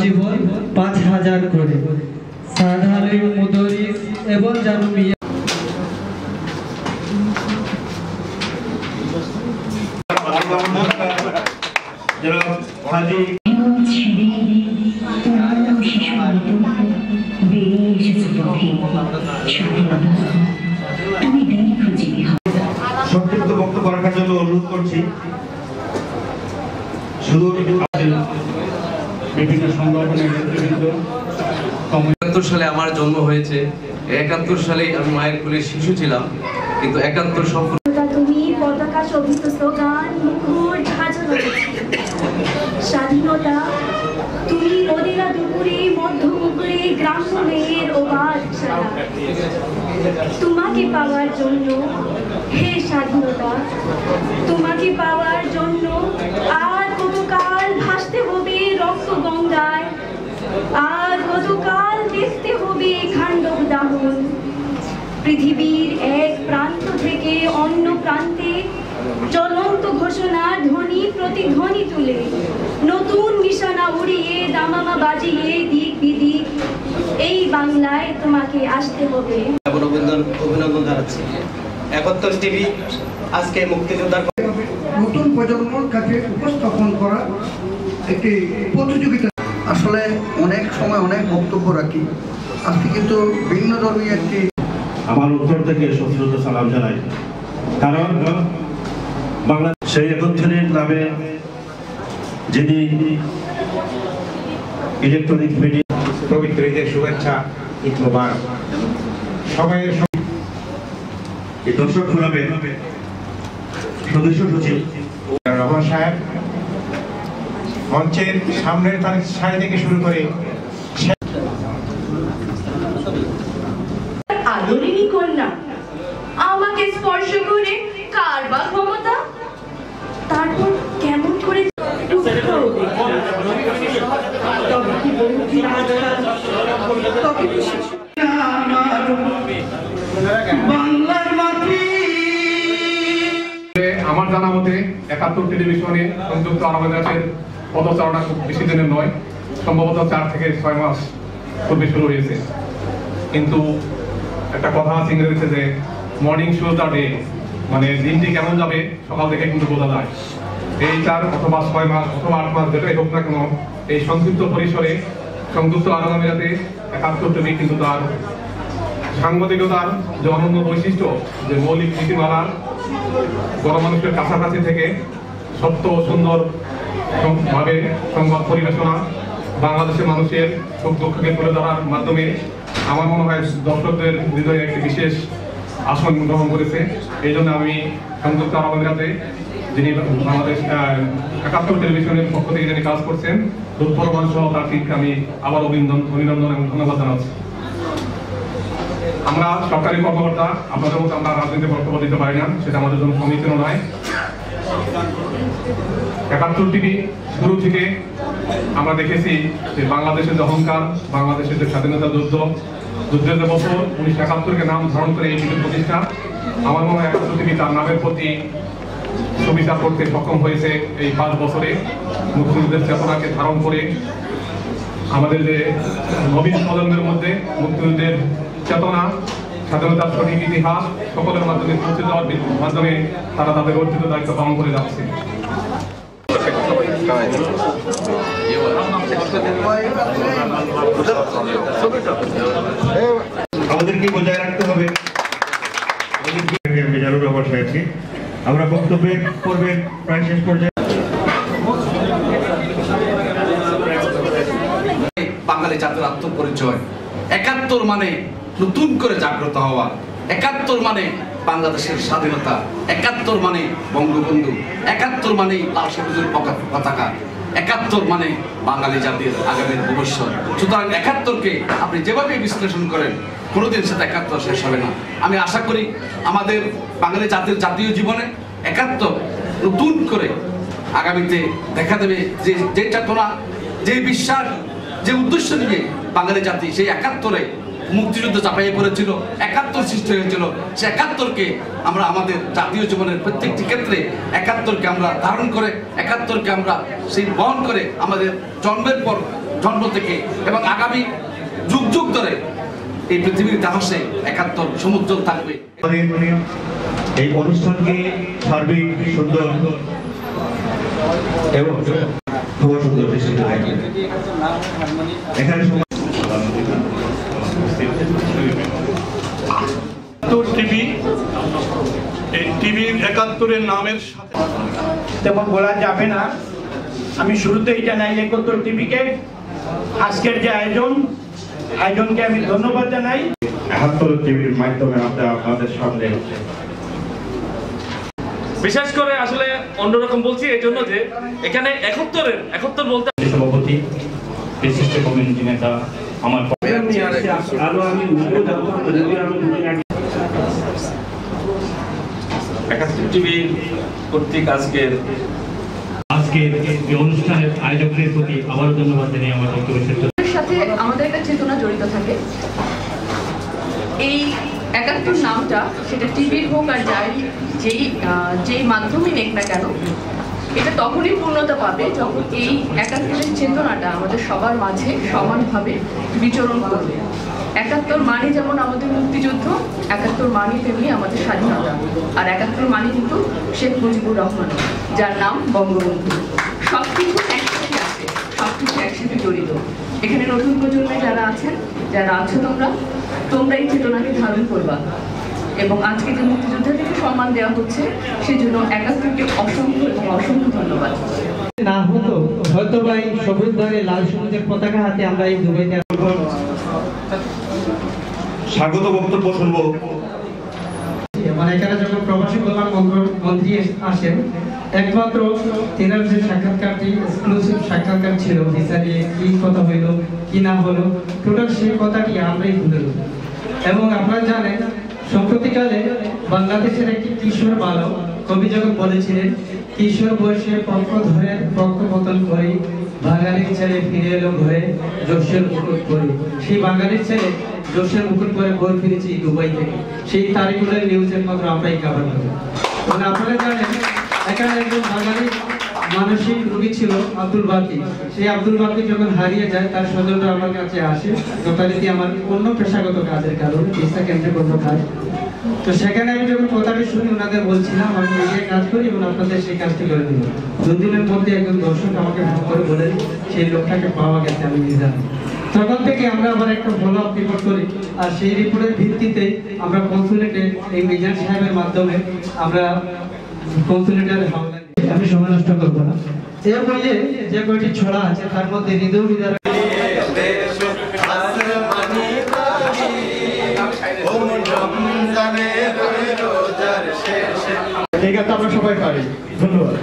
জীবন 5000 করে সাধারণ মুদরিস এবং জানুবিয়া সংক্ষিপ্ত বক্তব্য রাখার জন্য অনুরোধ করছি। শুধু বিভিন্ন সংগঠনের নেতৃবৃন্দ। 71 সালে আমার জন্ম হয়েছে, 71 সালে আমি মায়ের কোলে শিশু ছিলাম, কিন্তু 71 সফল তুমি পতাকা শোভিত স্লোগান মুখর ঝাঁঝালো স্বাধীনতা তুমি অদিনা দুপুরে মধ্যমুখরে গ্রাম্য মেয়ের ওবাদ ছাড়া তোমাকে পাওয়ার জন্য হে স্বাধীনতা তোমাকে পাওয়ার জন্য আর কতকাল ভাসতে হবে রক্ত গঙ্গায় আর কতকাল দেখতে হবে খান্ডব দাহন পৃথিবীর এক প্রান্ত থেকে অন্য প্রান্তে জ্বলন্ত ঘোষণা ধ্বনি প্রতিধ্বনি তুলে নতুন নিশানা উড়িয়ে দামামা বাজিয়ে দিক বিদিক এই বাংলায় তোমাকে আসতে হবে। অভিনন্দন জানাচ্ছি। 71 টিভি আজকে মুক্তিযোদ্ধার নতুন প্রজন্মের কাছে উপস্থাপন করা একটি প্রতিযোগিতা। আসলে অনেক সময় অনেক বক্তব্য রাখি, আজকে কিন্তু ভিন্ন ধর্মী একটি আমার উত্তর থেকে সশ্রদ্ধ সালাম জানাই। কারণ বাংলাদেশ সেই 71 ক্লাবে যিনি ইলেকট্রনিক মিডিয়া পবিত্র ঈদের শুভেচ্ছা, ঈদ মোবারক। সবাইয়ের এই দর্শক ক্লাবে সদস্য সচিব রহমান সাহেব মঞ্চের সামনের সারি থেকে শুরু করে আদরিনী কন্যা আমাকে স্পর্শ করে কার বা ক্ষমতা, তারপর কেমন করে আমার জানা মতে 71 টেলিভিশনে সংযুক্ত আরব আমিরাতের পদচারণা খুব বেশি দিনের নয়, সম্ভবত 4 থেকে 6 মাস পূর্বে শুরু হয়েছে। কিন্তু একটা কথা আছে ইংরেজিতে যে মর্নিং শোজ দ্য ডে, মানে দিনটি কেমন যাবে সকাল থেকে কিন্তু বোঝা যায়। এই 4 অথবা 6 মাস অথবা 8 মাস যেটাই হোক না কেন, এই সংক্ষিপ্ত পরিসরে সংযুক্ত আরব আমিরাতে 71 টিভি কিন্তু তার সাংবাদিকতার যে অনন্য বৈশিষ্ট্য, যে মৌলিক নীতিমালা, গণমানুষের কাছাকাছি থেকে সত্য ও সুন্দর ভাবে সংবাদ পরিবেশনা, বাংলাদেশের মানুষের সুখ দুঃখকে তুলে ধরার মাধ্যমে আমার মনে হয় দর্শকদের হৃদয়ে একটি বিশেষ আসন গ্রহণ করেছে। এই জন্য আমি সংযুক্ত আরব আমিরাতে যিনি বাংলাদেশ 71 টেলিভিশনের পক্ষ থেকে যিনি কাজ করছেন লুৎফর রহমান সহ তার টিমকে আমি আবার অভিনন্দন এবং ধন্যবাদ জানাচ্ছি। আমরা সরকারি কর্মকর্তা, আপনাদের মতো আমরা রাজনীতি বক্তব্য দিতে পারি না, সেটা আমাদের জন্য সমীচীন নয়। 71 টিভি শুরু থেকে আমরা দেখেছি যে বাংলাদেশের যে অহংকার, বাংলাদেশের যে স্বাধীনতা যুদ্ধের যে বছর 1971-কে নাম ধারণ করে এই টিভির প্রতিষ্ঠা, আমার মনে হয় 71 টিভি তার নামের প্রতি সুবিচার করতে সক্ষম হয়েছে এই 5 বছরে। মুক্তিযুদ্ধের চেতনাকে ধারণ করে আমাদের যে নবীন প্রজন্মের মধ্যে মুক্তিযুদ্ধের চেতনা, স্বাধীনতার সঠিক ইতিহাস সকলের মাধ্যমে পৌঁছে দেওয়ার মাধ্যমে তারা তাদের অর্জিত দায়িত্ব পালন করে যাচ্ছে। আমাদেরকে বজায় রাখতে হবে। মেজারুর অবশ্যই আছি, আমরা বক্তব্যের পর্বের প্রায় শেষ পর্যায়ে। বাঙালি জাতির আত্মপরিচয়, 71 মানে নতুন করে জাগ্রত হওয়া, 71 মানে বাংলাদেশের স্বাধীনতা, ৭১ মানে বঙ্গবন্ধু, ৭১ মানে লাল সবুজের পতাকা, ৭১ মানে বাঙালি জাতির আগামীর ভবিষ্যৎ। সুতরাং ৭১কে আপনি যেভাবে বিশ্লেষণ করেন কোনোদিন সেটা ৭১ শেষ হবে না। আমি আশা করি আমাদের বাঙালি জাতির জাতীয় জীবনে ৭১ নতুন করে আগামীতে দেখা দেবে যে চেতনা, যে বিশ্বাস, যে উদ্দেশ্য নিয়ে বাঙালি জাতি সেই ৭১-এ মুক্তিযুদ্ধ চাপাইয়ে পড়েছিল, ৭১ সৃষ্টি হয়েছিল, সে ৭১কে আমরা আমাদের জাতীয় জীবনের প্রত্যেকটি ক্ষেত্রে ৭১কে আমরা ধারণ করে, ৭১কে আমরা সেই বহন করে আমাদের জন্মের পর জন্ম থেকে এবং আগামী যুগ যুগ ধরে এই পৃথিবীর ইতিহাসে ৭১ সমুজ্জ্বল থাকবে। এই অনুষ্ঠানকে সার্বিক সুন্দর এবং খুব সুন্দর দৃষ্টিতে থাকবে। এখানে টিভি, এই টিভির ৭১-এর নামের সাথে তেমন বলা যাবে না। আমি শুরুতেই জানাই ৭১ টিভিকে আজকের যে আয়োজনকে আমি ধন্যবাদ জানাই। ৭১ টিভির মাধ্যমে আপনাদের সামনে বিশেষ করে আসলে অন্যরকম বলছি এই জন্য যে এখানে ৭১ বলতে সভাপতি, বিশিষ্ট কমিউনিটি নেতা আমার টিভি কর্তৃক আজকের এই অনুষ্ঠানের আয়োজকদের প্রতি আবারও ধন্যবাদ জানিয়ে আমার বক্তব্য শেষ করছি। সাথে আমাদের একটা চেতনা জড়িত থাকে। এই ৭১ নামটা সেটা টিভির হোক আর যেই মাধ্যমে নেক না কেন, এটা তখনই পূর্ণতা পাবে যখন এই ৭১-এর চেতনাটা আমাদের সবার মাঝে সমানভাবে বিচরণ করবে। ৭১ মানে যেমন আমাদের মুক্তিযুদ্ধ, ৭১ মানে তেমনি আমাদের স্বাধীনতা, আর ৭১ মানে কিন্তু শেখ মুজিবুর রহমান, যার নাম বঙ্গবন্ধু। সবকিছু একসাথে আছে, সবকিছু একসাথে জড়িত। এখানে নতুন প্রজন্মে যারা আছো তোমরা এই চেতনাকে ধারণ করবা, এবং আজকে যে মুক্তিযোদ্ধাদেরকে সম্মান দেওয়া হচ্ছে সেজন্য ৭১কে অসংখ্য এবং অসংখ্য ধন্যবাদ। না হতো হয়তো বা এই সবুজ ধরে লাল সবুজের পতাকা হাতে আমরা এই দুবাইতে স্বাগত বক্তব্য শুনবো। মানে এখানে যখন প্রবাসী কল্যাণ মন্ত্রী আসেন, একমাত্র তেনার যে সাক্ষাৎকারটি এক্সক্লুসিভ সাক্ষাৎকার ছিল, ভিসা নিয়ে কি কথা হইলো কি না হলো, টোটাল সেই কথাটি আমরাই তুলে ধরি। এবং আপনারা জানেন সম্প্রতিকালে বাংলাদেশের একটি কিশোর বালক কবি যখন বলেছিলেন, কিশোর বয়সে পক্ষ ধরে পক্ষ-পতন করে বাঙালির ছেলে ফিরে এলো ঘরে জোশের মুকুট পরে। সেই বাঙালির ছেলে জোশের মুকুট পরে ঘর ফিরেছি দুবাই থেকে। সেই তারিখগুলোর নিউজের মাত্র আমরাই কভার করি। মানে আপনারা জানেন এখানে একজন বাঙালি মানসিক রোগী ছিল আব্দুল বাকি। সেই আব্দুল বাকি যখন হারিয়ে যায় তার স্বজনরা আমার কাছে আসে, যথারীতি আমার অন্য পেশাগত কাজের কারণে ভিসা কেন্দ্রে কোনো কাজ। তো সেখানে আমি যখন কথাটি শুনি ওনাদের বলছিলাম আমি মিডিয়ায় কাজ করি এবং আপনাদের সেই কাজটি করে দিব। 2 দিনের মধ্যে একজন দর্শক আমাকে ফোন করে বলেন সেই লোকটাকে পাওয়া গেছে, আমি নিজে। তখন থেকে আমরা আবার একটা ফলো আপ রিপোর্ট করি, আর সেই রিপোর্টের ভিত্তিতে আমরা কনসুলেটে এই মিজান সাহেবের মাধ্যমে আমরা কনসুলেটের হাওলায় আমি সময় নষ্ট করবো না। এই বইয়ে যে কয়টি ছড়া আছে তার মধ্যে হৃদয় বিদার ঠিক আছে, আমরা সবাই পারি। ধন্যবাদ।